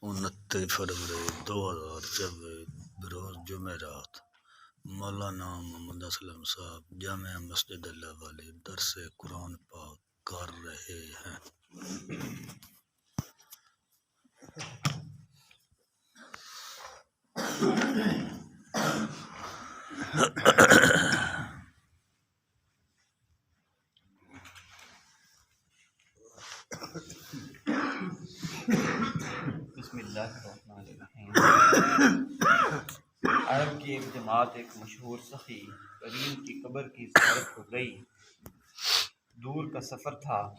29 فروری 2024 بروز جمعرات مولانا محمد اسلم صاحب جامع مسجد اللہ والی درس قرآن پاک کر رہے ہیں۔ بسم اللہ الرحمن الرحیم۔ عرب کی ایک جماعت ایک مشہور سخی کریم کی قبر کی زیارت کو گئی۔ دور کا سفر تھا،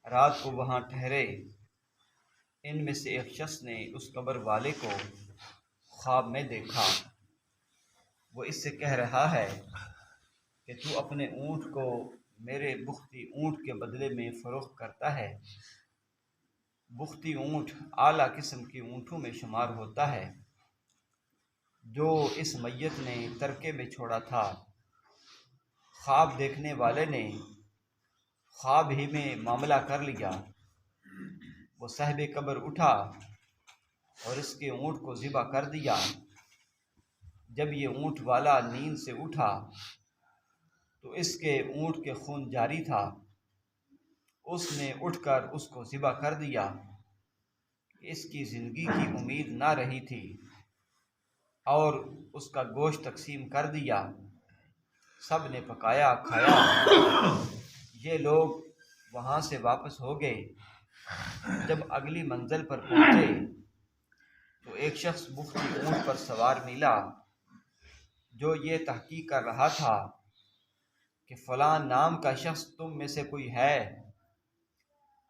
رات کو وہاں ٹھہرے۔ ان میں سے ایک شخص نے اس قبر والے کو خواب میں دیکھا۔ وہ اس سے کہہ رہا ہے کہ تو اپنے اونٹ کو میرے بختی اونٹ کے بدلے میں فروخت کرتا ہے۔ بختی اونٹ اعلیٰ قسم کی اونٹوں میں شمار ہوتا ہے جو اس میت نے ترکے میں چھوڑا تھا۔ خواب دیکھنے والے نے خواب ہی میں معاملہ کر لیا۔ وہ صاحب قبر اٹھا اور اس کے اونٹ کو ذبح کر دیا۔ جب یہ اونٹ والا نیند سے اٹھا تو اس کے اونٹ کے خون جاری تھا۔ اس نے اٹھ کر اس کو ذبح کر دیا۔ اس کی زندگی کی امید نہ رہی تھی اور اس کا گوشت تقسیم کر دیا۔ سب نے پکایا کھایا۔ یہ لوگ وہاں سے واپس ہو گئے۔ جب اگلی منزل پر پہنچے تو ایک شخص بختی اونٹ پر سوار ملا جو یہ تحقیق کر رہا تھا کہ فلاں نام کا شخص تم میں سے کوئی ہے۔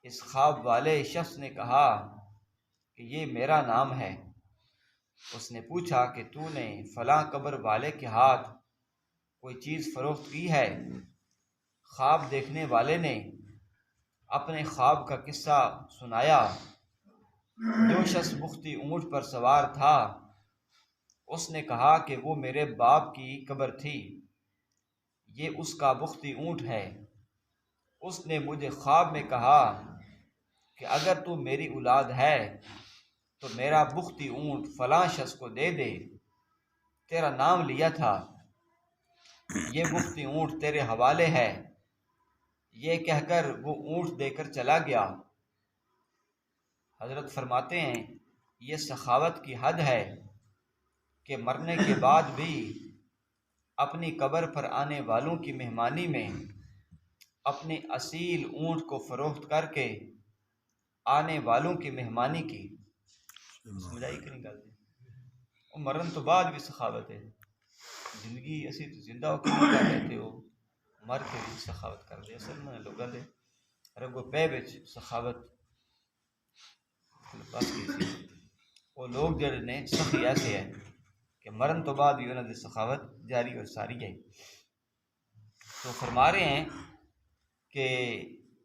اس خواب والے شخص نے کہا کہ یہ میرا نام ہے۔ اس نے پوچھا کہ تو نے فلاں قبر والے کے ہاتھ کوئی چیز فروخت کی ہے؟ خواب دیکھنے والے نے اپنے خواب کا قصہ سنایا۔ جو شخص بختی اونٹ پر سوار تھا اس نے کہا کہ وہ میرے باپ کی قبر تھی، یہ اس کا بختی اونٹ ہے۔ اس نے مجھے خواب میں کہا کہ اگر تو میری اولاد ہے تو میرا بختی اونٹ فلاں شخص کو دے دے، تیرا نام لیا تھا، یہ بختی اونٹ تیرے حوالے ہے۔ یہ کہہ کر وہ اونٹ دے کر چلا گیا۔ حضرت فرماتے ہیں یہ سخاوت کی حد ہے کہ مرنے کے بعد بھی اپنی قبر پر آنے والوں کی مہمانی میں اپنے اصیل اونٹ کو فروخت کر کے آنے والوں کی مہمانی کی۔ سمجھائی کہ نہیں گل؟ مرن تو بعد بھی سخاوت ہے۔ زندگی اسی تو زندہ ہو کے کر لیتے ہو، مر کے بھی سخاوت کر دے۔ اصل میں لوگوں دے رگو پے وچ سخاوت بس کی سی۔ وہ لوگ جڑے نے سخی ایسے ہیں کہ مرن تو بعد بھی انہوں نے سخاوت جاری اور ساری ہے۔ تو فرما رہے ہیں کہ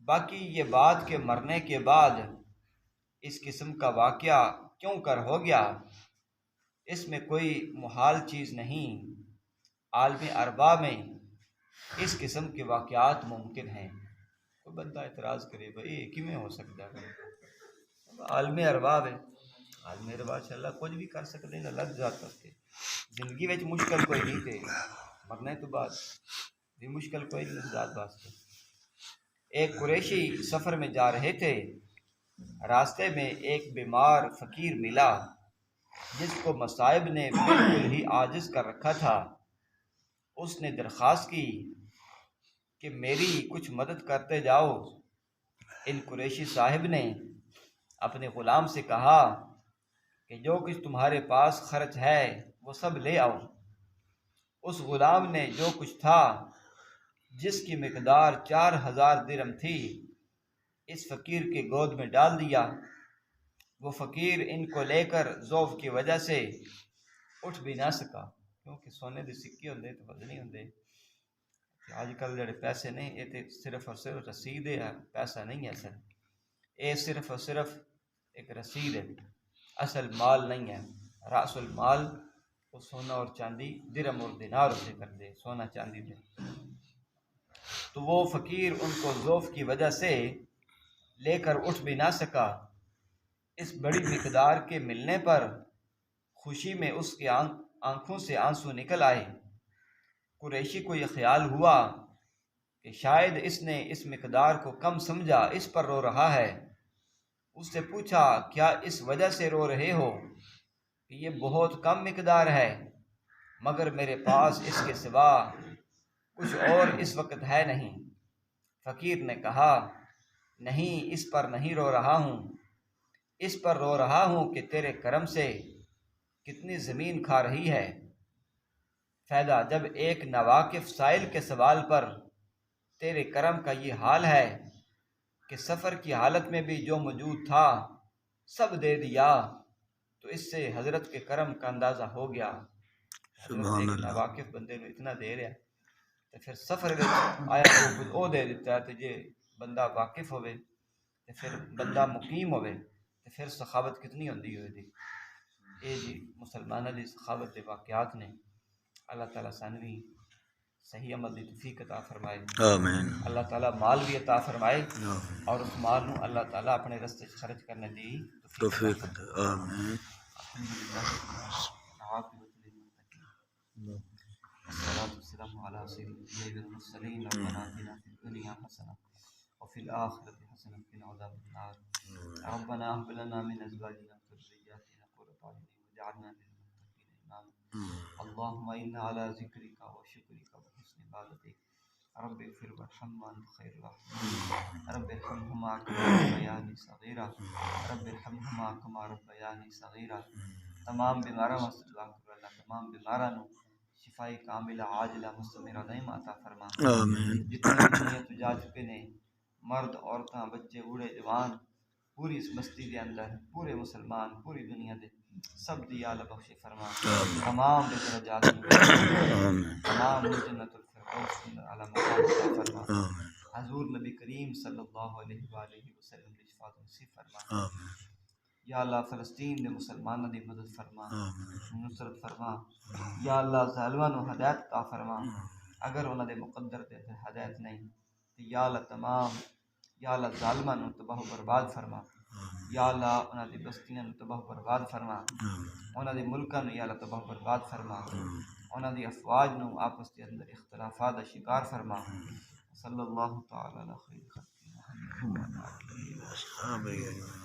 باقی یہ بات کہ مرنے کے بعد اس قسم کا واقعہ کیوں کر ہو گیا، اس میں کوئی محال چیز نہیں۔ عالم اربا میں اس قسم کے واقعات ممکن ہیں۔ کوئی بندہ اعتراض کرے بھائی یہ کیوں ہو سکتا ہے؟ عالم ارباب ہے، عالم ارباب اللہ کچھ بھی کر سکتے ہیں، الگ ذات کرتے۔ زندگی میں مشکل کوئی نہیں تھے، مرنے تو بعد بھی مشکل کوئی نہیں ذات واسطے۔ ایک قریشی سفر میں جا رہے تھے۔ راستے میں ایک بیمار فقیر ملا جس کو مصائب نے بالکل ہی عاجز کر رکھا تھا۔ اس نے درخواست کی کہ میری کچھ مدد کرتے جاؤ۔ ان قریشی صاحب نے اپنے غلام سے کہا کہ جو کچھ تمہارے پاس خرچ ہے وہ سب لے آؤ۔ اس غلام نے جو کچھ تھا جس کی مقدار 4000 درہم تھی اس فقیر کے گود میں ڈال دیا۔ وہ فقیر ان کو لے کر ضعف کی وجہ سے اٹھ بھی نہ سکا، کیونکہ سونے دے سکے ہوندے تو وزنی ہوندے۔ آج کل جڑے پیسے نہیں یہ تو صرف اور صرف رسید ہے، پیسہ نہیں ہے اصل۔ یہ صرف اور صرف ایک رسید ہے، اصل مال نہیں ہے۔ راس المال وہ سونا اور چاندی درہم اور دینار سے کر دے، سونا چاندی دے۔ تو وہ فقیر ان کو ضعف کی وجہ سے لے کر اٹھ بھی نہ سکا۔ اس بڑی مقدار کے ملنے پر خوشی میں اس کے آنکھوں سے آنسو نکل آئے۔ قریشی کو یہ خیال ہوا کہ شاید اس نے اس مقدار کو کم سمجھا، اس پر رو رہا ہے۔ اس سے پوچھا، کیا اس وجہ سے رو رہے ہو کہ یہ بہت کم مقدار ہے، مگر میرے پاس اس کے سوا کچھ اور اس وقت ہے نہیں؟ فقیر نے کہا، نہیں، اس پر نہیں رو رہا ہوں، اس پر رو رہا ہوں کہ تیرے کرم سے کتنی زمین کھا رہی ہے۔ فائدہ، جب ایک ناواقف سائل کے سوال پر تیرے کرم کا یہ حال ہے کہ سفر کی حالت میں بھی جو موجود تھا سب دے دیا، تو اس سے حضرت کے کرم کا اندازہ ہو گیا۔ حضرت سبحان ایک اللہ۔ ناواقف بندے نو اتنا دے رہا تو پھر سفر آیا وہ کچھ او دے دیتا ہے، تو جے بندہ واقف ہوئے تو پھر بندہ مقیم ہوئے تو پھر سخاوت کتنی ہوندی ہوئے دی۔ اے جی مسلمانہ دی سخاوت دے واقعات نے۔ اللہ تعالیٰ سانوی صحیح عمل دی توفیق عطا فرمائے۔ آمین۔ اللہ تعالیٰ مال بھی عطا فرمائے، آمین۔ اور اس مال نو اللہ تعالیٰ اپنے رستے خرچ کرنے دی توفیق عطا دے۔ فرمائے۔ آمین۔ الحمدللہ والصلاة والسلام على سيد الأنبياء والمرسلين. ربنا آتنا في الدنيا حسنة وفي الآخرة حسنة وقنا عذاب النار. ربنا هب لنا من أزواجنا وذرياتنا قرة أعين واجعلنا للمتقين إماما. اللهم إنا على ذكرك وشكرك وحسن عبادتك. رب اغفر وارحم وأنت خير الراحمين. رب ارحمهما كما ربياني صغيرا. رب ارحمهما كما ربياني صغيرا. تمام بیماراں واسطے دعا کرو، اللہ تمام بیماراں نو شفائی کاملہ عاجلہ مستمرہ دائم عطا فرما۔ آمین۔ جتنے بھی دنیا تو جا چکے نے، مرد، عورتاں، بچے، بوڑھے، جوان، پوری اس بستی دے اندر، پورے مسلمان، پوری دنیا دے سب دی اللہ بخش فرما۔ تمام دے درجات آمین۔ تمام جنت الفردوس کے اندر اعلیٰ مقام عطا فرما۔ آمین۔ حضور نبی کریم صلی اللہ علیہ وآلہ وسلم کی شفاعت نصیب فرما۔ آمین۔ یا اللہ فلسطین دے مسلمانوں دی مدد فرما، آمین۔ نصرت فرما۔ یا اللہ ظالماں نو ہدایت عطا فرما، اگر انہاں دے مقدر دے اندر ہدایت نہیں تو یا اللہ تمام، یا اللہ ظالماں نو تباہ و برباد فرما۔ یا اللہ انہاں دی بستیاں نو تباہ و برباد فرما، انہاں دے ملکاں نو یا اللہ تباہ و برباد فرما، انہاں دی افواج نو آپس دے اندر اختلافات دا شکار فرما۔ صلی اللہ تعالی علی خیر خلق محمد۔ آمین۔